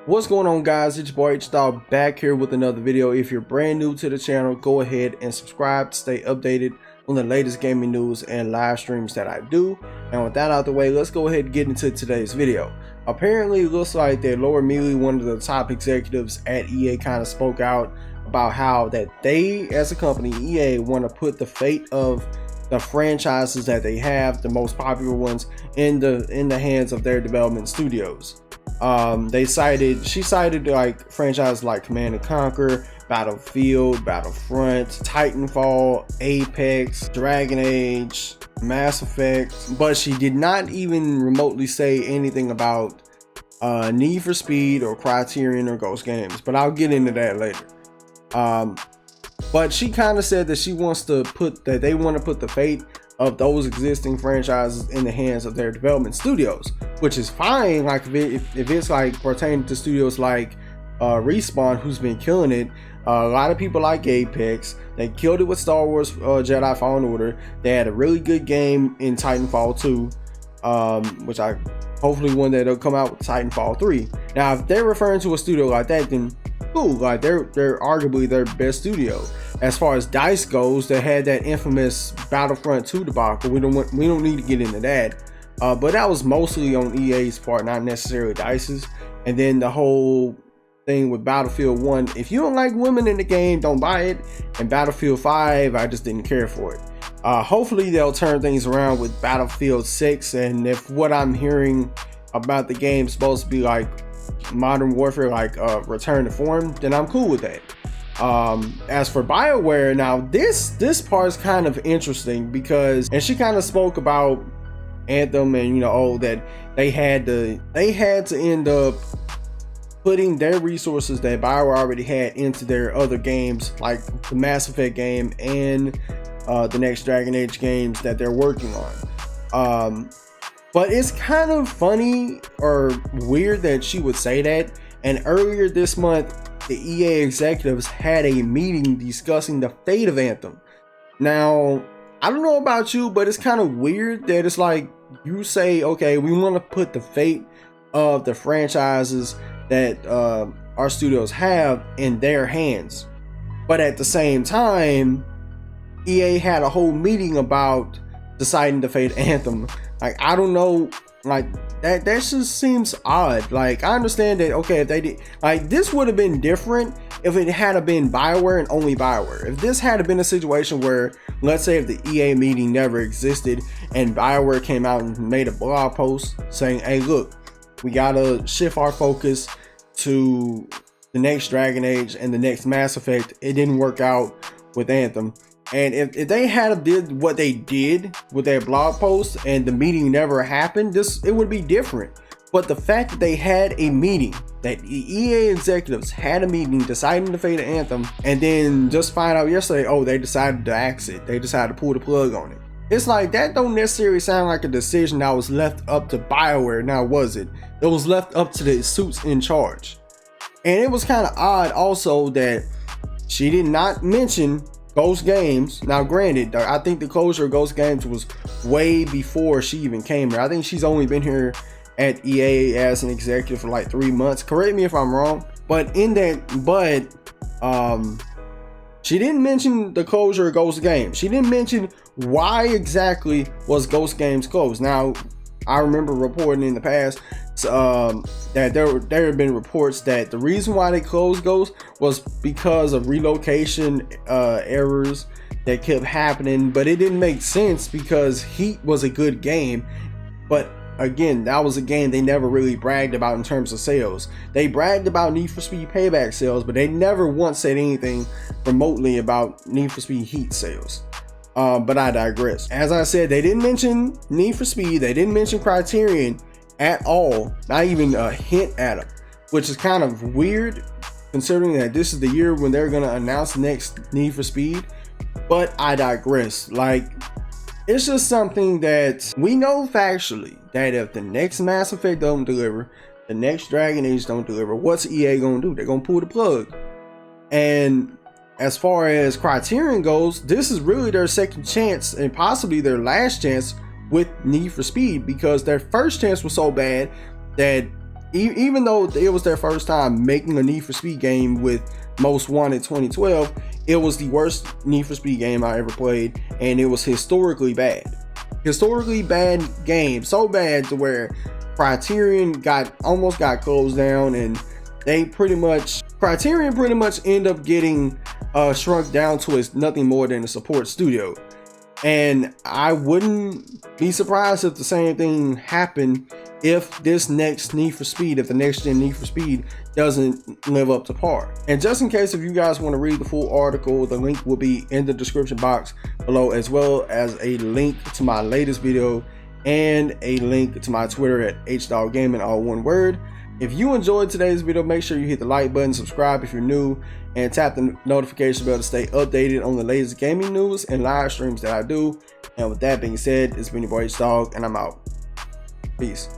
What's going on, guys? It's your boy H-Dog back here with another video. If you're brand new to the channel, go ahead and subscribe to stay updated on the latest gaming news and live streams that I do. And with that out the way, let's go ahead and get into today's video. Apparently it looks like that Laura Mealy, one of the top executives at EA, kind of spoke out about how that they, as a company, EA, want to put the fate of the franchises that they have, the most popular ones, in the hands of their development studios. She cited like franchises like Command & Conquer, Battlefield, Battlefront, Titanfall, Apex, Dragon Age, Mass Effect, but she did not even remotely say anything about Need for Speed or Criterion or Ghost Games, but I'll get into that later. But she kind of said that they want to put the fate of those existing franchises in the hands of their development studios, which is fine. Like if it's like pertaining to studios like Respawn, who's been killing it. A lot of people like Apex. They killed it with Star Wars Jedi Fallen Order. They had a really good game in Titanfall 2, which I hopefully one day they'll come out with Titanfall 3. Now, if they're referring to a studio like that, then cool. Like they're arguably their best studio. As far as DICE goes, they had that infamous Battlefront 2 debacle. We don't need to get into that. But that was mostly on EA's part, not necessarily DICE's. And then the whole thing with Battlefield 1, if you don't like women in the game, don't buy it. And Battlefield 5, I just didn't care for it. Hopefully they'll turn things around with Battlefield 6. And if what I'm hearing about the game is supposed to be like Modern Warfare, like Return to Form, then I'm cool with that. As for BioWare, now this part is kind of interesting because, and she kind of spoke about Anthem, and that they had to end up putting their resources that BioWare already had into their other games, like the Mass Effect game and the next Dragon Age games that they're working on. But it's kind of funny or weird that she would say that. And earlier this month, the EA executives had a meeting discussing the fate of Anthem. Now, I don't know about you, but it's kind of weird that it's like you say, okay, we want to put the fate of the franchises that our studios have in their hands. But at the same time, EA had a whole meeting about deciding the fate of Anthem. Like, I don't know, like that just seems odd. Like, I understand that, okay, if they did, like, this would have been different if it had been BioWare and only BioWare. If this had been a situation where, let's say, if the EA meeting never existed and BioWare came out and made a blog post saying, hey, look, we gotta shift our focus to the next Dragon Age and the next Mass Effect. It didn't work out with Anthem. And if they had did what they did with their blog post and the meeting never happened, it would be different. But the fact that they had a meeting, that the EA executives had a meeting deciding the fate of Anthem, and then just find out yesterday, oh, they decided to axe it. They decided to pull the plug on it. It's like, that don't necessarily sound like a decision that was left up to BioWare, now was it? It was left up to the suits in charge. And it was kind of odd also that she did not mention Ghost Games. Now granted, I think the closure of Ghost Games was way before she even came here. I think she's only been here at EA as an executive for like 3 months. Correct me if I'm wrong. But she didn't mention the closure of Ghost Games. She didn't mention why exactly was Ghost Games closed. Now, I remember reporting in the past that there have been reports that the reason why they closed Ghost was because of relocation errors that kept happening, but it didn't make sense because Heat was a good game. But again, that was a game they never really bragged about in terms of sales. They bragged about Need for Speed Payback sales, but they never once said anything remotely about Need for Speed Heat sales. But I digress. As I said, they didn't mention Need for Speed. They didn't mention Criterion at all. Not even a hint at them, which is kind of weird considering that this is the year when they're going to announce the next Need for Speed. But I digress. Like, it's just something that we know factually that if the next Mass Effect don't deliver, the next Dragon Age don't deliver, what's EA going to do? They're going to pull the plug. And as far as Criterion goes, this is really their second chance and possibly their last chance with Need for Speed, because their first chance was so bad that even though it was their first time making a Need for Speed game with Most Wanted 2012, it was the worst Need for Speed game I ever played, and it was historically bad. Historically bad game, so bad to where Criterion almost got closed down, and Criterion pretty much ended up getting shrunk down to nothing more than a support studio. And I wouldn't be surprised if the same thing happened if this next Need for Speed, if the next gen Need for Speed doesn't live up to par. And just in case if you guys want to read the full article, the link will be in the description box below, as well as a link to my latest video and a link to my Twitter at HDogGaming, all one word. If you enjoyed today's video, make sure you hit the like button, subscribe if you're new, and tap the notification bell to stay updated on the latest gaming news and live streams that I do. And with that being said, it's been your boy HDog, and I'm out. Peace.